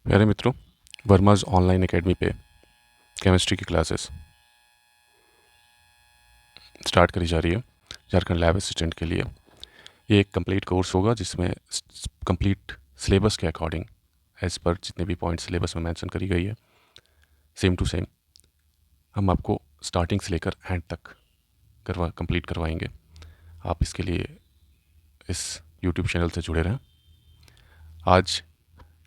प्यारे मित्रों, Varmas online academy पे केमिस्ट्री की क्लासेस स्टार्ट करी जा रही है झारखंड लैब असिस्टेंट के लिए। ये एक कंप्लीट कोर्स होगा जिसमें कंप्लीट सिलेबस के अकॉर्डिंग एज पर जितने भी पॉइंट सिलेबस में मेंशन करी गई है सेम टू सेम हम आपको स्टार्टिंग से लेकर एंड तक कंप्लीट करवाएंगे। आप इसके लिए इस यूट्यूब चैनल से जुड़े रहें। आज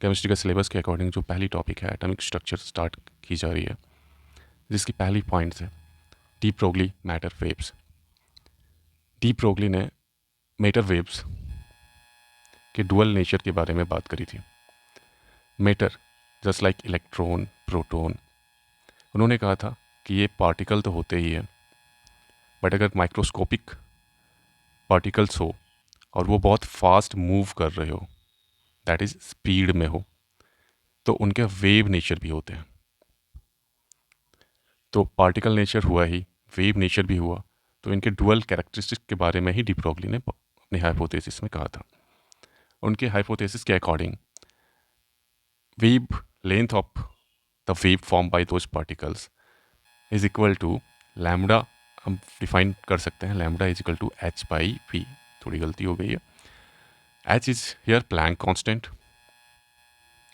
केमिस्ट्री का सिलेबस के अकॉर्डिंग जो पहली टॉपिक है एटॉमिक स्ट्रक्चर स्टार्ट की जा रही है, जिसकी पहली पॉइंट्स है de Broglie matter waves. De Broglie ने मैटर वेव्स के डुअल नेचर के बारे में बात करी थी। Matter just like electron, proton, उन्होंने कहा था कि ये पार्टिकल तो होते ही हैं, बट अगर माइक्रोस्कोपिक पार्टिकल्स हो और वो बहुत फास्ट मूव कर रहे हो, दैट इज़ स्पीड में हो, तो उनके वेव नेचर भी होते हैं। तो पार्टिकल नेचर हुआ ही, वेव नेचर भी हुआ, तो इनके डुअल कैरेक्टरिस्टिक के बारे में ही डी ब्रोगली ने अपने हाइपोथेसिस में कहा था। उनके हाइपोथेसिस के according wave length of the wave formed by those particles is equal to lambda, हम डिफाइन कर सकते हैं lambda is equal to H by V. थोड़ी गलती हो गई है, H is here Planck constant,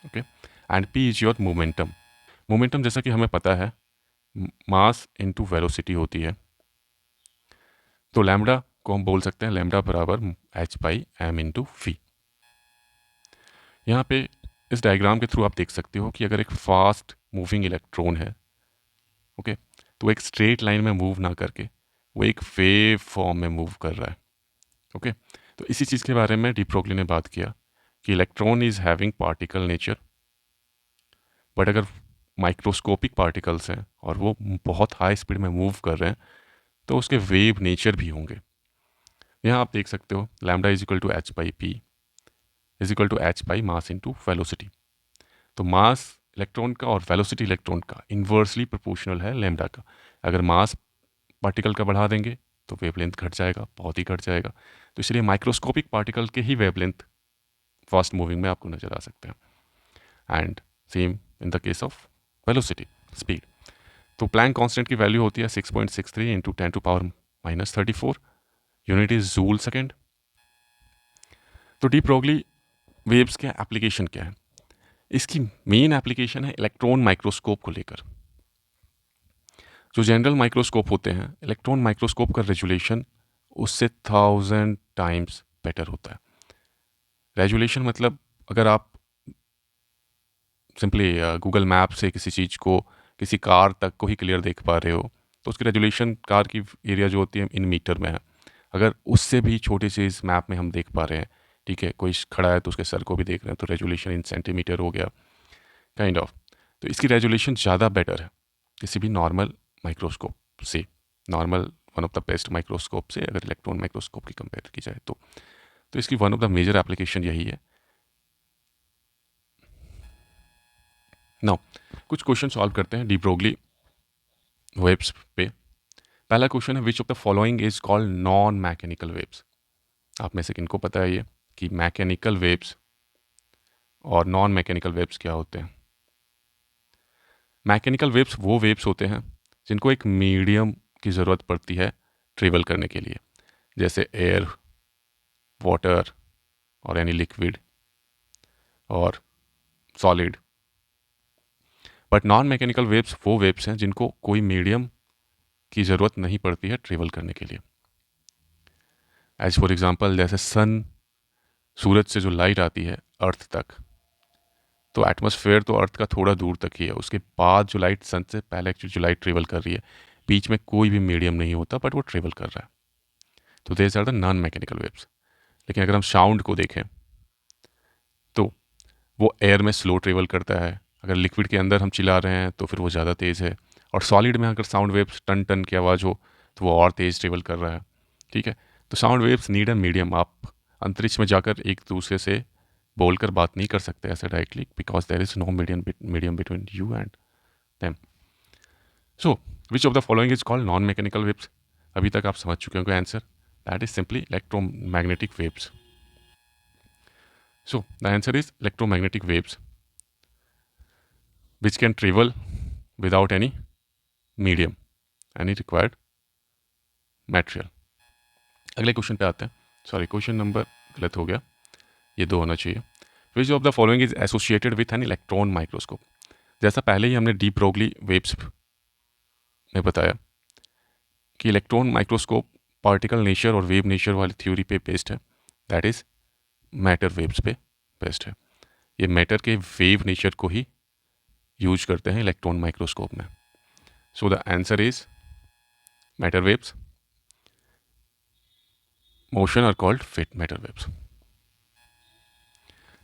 okay, and P is your momentum. Momentum जैसा कि हमें पता है मास इनटू वेलोसिटी होती है, तो लैम्डा को हम बोल सकते हैं लैम्डा बराबर H by M into V. यहाँ पे इस डायग्राम के थ्रू आप देख सकते हो कि अगर एक फास्ट मूविंग इलेक्ट्रॉन है, ओके, तो एक स्ट्रेट लाइन में मूव ना करके वो एक वेव फॉर्म में मूव कर रहा है, ओके। तो इसी चीज़ के बारे में डी ब्रोगली ने बात किया कि electron is having particle nature, but अगर माइक्रोस्कोपिक पार्टिकल्स हैं और वो बहुत हाई स्पीड में मूव कर रहे हैं तो उसके वेव नेचर भी होंगे। यहाँ आप देख सकते हो lambda is equal to H by P is equal to H by mass into velocity. तो मास इलेक्ट्रॉन का और वेलोसिटी इलेक्ट्रॉन का इन्वर्सली प्रोपोर्शनल है लैम्डा का। अगर मास पार्टिकल का बढ़ा देंगे तो वेवलेंथ घट जाएगा, बहुत ही घट जाएगा। तो इसलिए माइक्रोस्कोपिक पार्टिकल के ही वेवलेंथ फास्ट मूविंग में आपको नजर आ सकते हैं, and same in the case of velocity, speed. तो प्लैंक कांस्टेंट की वैल्यू होती है 6.63 into 10⁻⁻34, unit is joule second. तो डी ब्रोगली वेव्स के एप्लीकेशन क्या है? इसकी मेन एप्लीकेशन है इलेक्ट्रॉन माइक्रोस्कोप को लेकर। जो जनरल माइक्रोस्कोप होते हैं, इलेक्ट्रॉन माइक्रोस्कोप का रेजुलेशन उससे 1000 टाइम्स बेटर होता है। रेजुलेशन मतलब अगर आप सिंपली गूगल मैप से किसी चीज़ को, किसी कार तक को ही क्लियर देख पा रहे हो, तो उसकी रेजुलेशन कार की एरिया जो होती है इन मीटर में है। अगर उससे भी छोटी सी इस मैप में हम देख पा रहे हैं, ठीक है, कोई खड़ा है तो उसके सर को भी देख रहे हैं, तो रेजुलेशन इन सेंटीमीटर हो गया, काइंड ऑफ। तो इसकी रेजुलेशन ज़्यादा बेटर है किसी भी नॉर्मल माइक्रोस्कोप से, normal one of the best microscope से अगर इलेक्ट्रॉन माइक्रोस्कोप की कंपेयर की जाए तो इसकी one of the major application यही है। नाउ कुछ क्वेश्चन सॉल्व करते हैं डी ब्रोगली वेव्स पे। पहला क्वेश्चन है विच of the following is called non mechanical waves. आप में से किनको पता है ये कि मैकेनिकल वेव्स और नॉन मैकेनिकल वेव्स क्या होते हैं? मैकेनिकल वेव्स वो वेव्स होते हैं जिनको एक मीडियम की ज़रूरत पड़ती है ट्रेवल करने के लिए, जैसे एयर, वाटर और एनी लिक्विड और solid. But non mechanical waves वो वेव्स हैं जिनको कोई मीडियम की ज़रूरत नहीं पड़ती है ट्रेवल करने के लिए। एज फॉर एग्जांपल जैसे सन, सूरज से जो लाइट आती है अर्थ तक, तो एटमॉस्फेयर तो अर्थ का थोड़ा दूर तक ही है, उसके बाद जो लाइट सन से पहले एक्चुअली जो लाइट ट्रेवल कर रही है, बीच में कोई भी मीडियम नहीं होता, बट वो ट्रेवल कर रहा है। तो there are the non mechanical waves. लेकिन अगर हम साउंड को देखें तो वो एयर में स्लो ट्रेवल करता है, अगर लिक्विड के अंदर हम चिल्ला रहे हैं तो फिर वो ज़्यादा तेज़ है, और सॉलिड में अगर साउंड वेव्स टन टन की आवाज़ हो तो वो और तेज़ ट्रेवल कर रहा है, ठीक है। तो sound waves need a medium. आप अंतरिक्ष में जाकर एक दूसरे से बोलकर बात नहीं कर सकते ऐसे directly, because there is no medium between you and them. So which of the following is called non mechanical waves? अभी तक आप समझ चुके होंगे answer, that is simply electromagnetic waves. So the answer is electromagnetic waves. Which can travel without any medium, any required material. अगले question पे आते हैं। सॉरी, क्वेश्चन नंबर गलत हो गया, ये 2 होना चाहिए। विच of the following is associated with an electron microscope. जैसा पहले ही हमने डी ब्रोगली वेव्स में बताया कि इलेक्ट्रॉन माइक्रोस्कोप पार्टिकल नेचर और वेव नेचर वाली थ्योरी पे बेस्ड है, दैट इज मैटर वेव्स पे बेस्ड है। ये मैटर के वेव नेचर को ही यूज करते हैं इलेक्ट्रॉन माइक्रोस्कोप में। So the answer is matter waves, motion are called fit matter waves.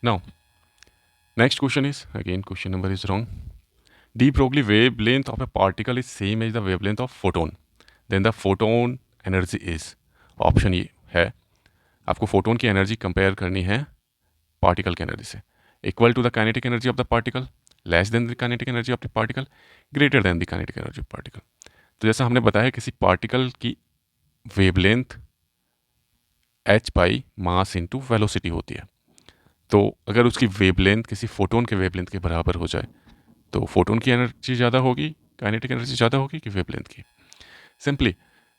Now, next question is, again question number is wrong. De Broglie wavelength of a particle is same as the wavelength of photon. Then the photon energy is, option ये है, आपको photon की energy compare करनी है particle की energy से। Equal to the kinetic energy of the particle, less than the kinetic energy of the particle, greater than the kinetic energy of particle. तो जैसा हमने बताया किसी पार्टिकल की wavelength h by mass into velocity होती है। तो अगर उसकी वेवलेंथ किसी फोटोन के वेवलेंथ के बराबर हो जाए तो फोटोन की एनर्जी ज़्यादा होगी, काइनेटिक एनर्जी ज़्यादा होगी कि वेवलेंथ की। सिंपली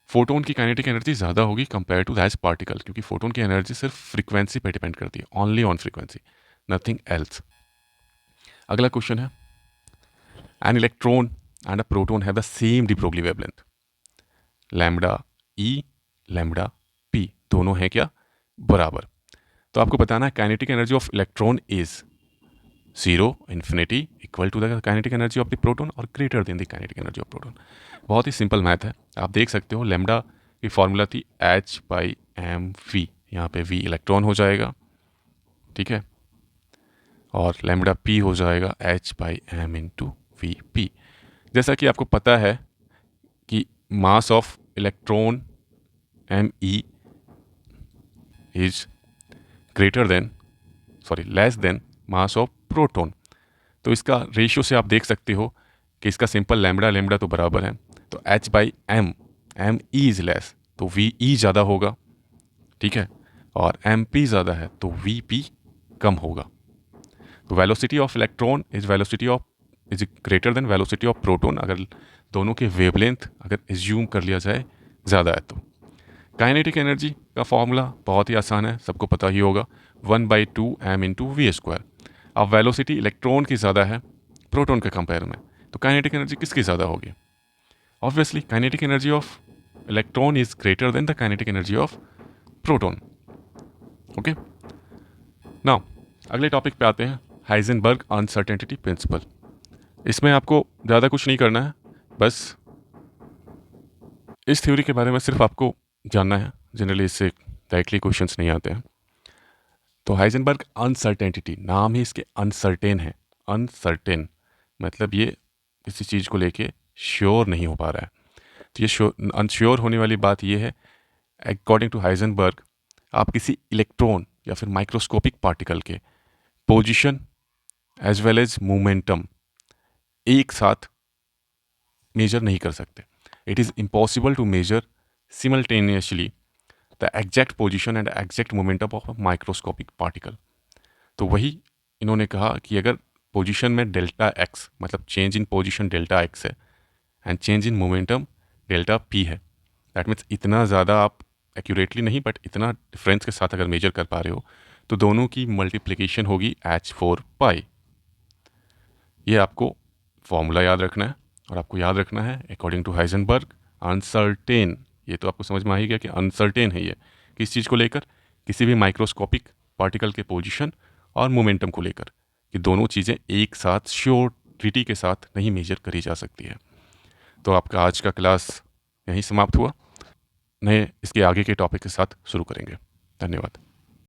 फोटोन की काइनेटिक एनर्जी ज़्यादा होगी कंपेयर टू दैट पार्टिकल, क्योंकि फोटोन की एनर्जी सिर्फ फ्रीक्वेंसी पे डिपेंड करती है, only on frequency, nothing else. अगला क्वेश्चन है, an electron and a proton have the same de Broglie wavelength, lambda E lambda P, दोनों हैं क्या बराबर। तो आपको बताना है kinetic energy of electron is 0 infinity equal to the kinetic energy of the proton और greater than the kinetic energy of proton. बहुत ही सिंपल मैथ है, आप देख सकते हो लैम्बडा की फॉर्मूला थी h बाई एम वी, यहाँ पे v इलेक्ट्रॉन हो जाएगा, ठीक है, और लैम्बडा p हो जाएगा h by M into V P. जैसा कि आपको पता है कि mass of electron M E is greater than, sorry less than mass of proton. तो इसका रेशियो से आप देख सकते हो कि इसका सिंपल लैम्बडा लैम्बडा तो बराबर है, तो h by M, M E is less तो वी ई ज़्यादा होगा, ठीक है, और एम पी ज़्यादा है तो वी पी कम होगा। तो velocity of electron is velocity of is greater then velocity of proton, अगर दोनों के वेवलेंथ अगर एज्यूम कर लिया जाए ज़्यादा है तो। काइनेटिक एनर्जी का फॉर्मूला बहुत ही आसान है, सबको पता ही होगा, 1/2m इंटू वी स्क्वायर। अब वेलोसिटी इलेक्ट्रॉन की ज़्यादा है प्रोटॉन के कंपेयर में, तो काइनेटिक एनर्जी किसकी ज़्यादा होगी? Obviously kinetic energy of electron is greater than the kinetic energy of proton. Okay, now अगले टॉपिक पे आते हैं, हाइजेनबर्ग अनसर्टेनिटी प्रिंसिपल। इसमें आपको ज़्यादा कुछ नहीं करना है, बस इस थ्योरी के बारे में सिर्फ आपको जानना है, जनरली इससे डायरेक्टली क्वेश्चंस नहीं आते हैं। तो हाइजेनबर्ग अनसर्टेनिटी, नाम ही इसके अनसर्टेन है, अनसर्टेन मतलब ये किसी चीज़ को लेके श्योर नहीं हो पा रहा है। तो ये अनश्योर होने वाली बात ये है, अकॉर्डिंग टू हाइजेनबर्ग आप किसी इलेक्ट्रॉन या फिर माइक्रोस्कोपिक पार्टिकल के position as well as momentum एक साथ मेजर नहीं कर सकते। It is impossible to measure simultaneously the exact position and exact momentum of a microscopic particle. तो वही इन्होंने कहा कि अगर पोजीशन में डेल्टा एक्स मतलब change in position delta X है and change in momentum delta P है, दैट मीन्स इतना ज़्यादा आप एक्यूरेटली नहीं बट इतना डिफरेंस के साथ अगर मेजर कर पा रहे हो तो दोनों की मल्टीप्लिकेशन होगी h4π। ये आपको फॉर्मूला याद रखना है, और आपको याद रखना है अकॉर्डिंग टू हाइजेनबर्ग अनसर्टेन। ये तो आपको समझ में आ ही गया कि अनसर्टेन है ये किस चीज़ को लेकर, किसी भी माइक्रोस्कोपिक पार्टिकल के पोजीशन और मोमेंटम को लेकर, कि दोनों चीज़ें एक साथ श्योरिटी के साथ नहीं मेजर करी जा सकती है। तो आपका आज का क्लास यहीं समाप्त हुआ, नए इसके आगे के टॉपिक के साथ शुरू करेंगे। धन्यवाद।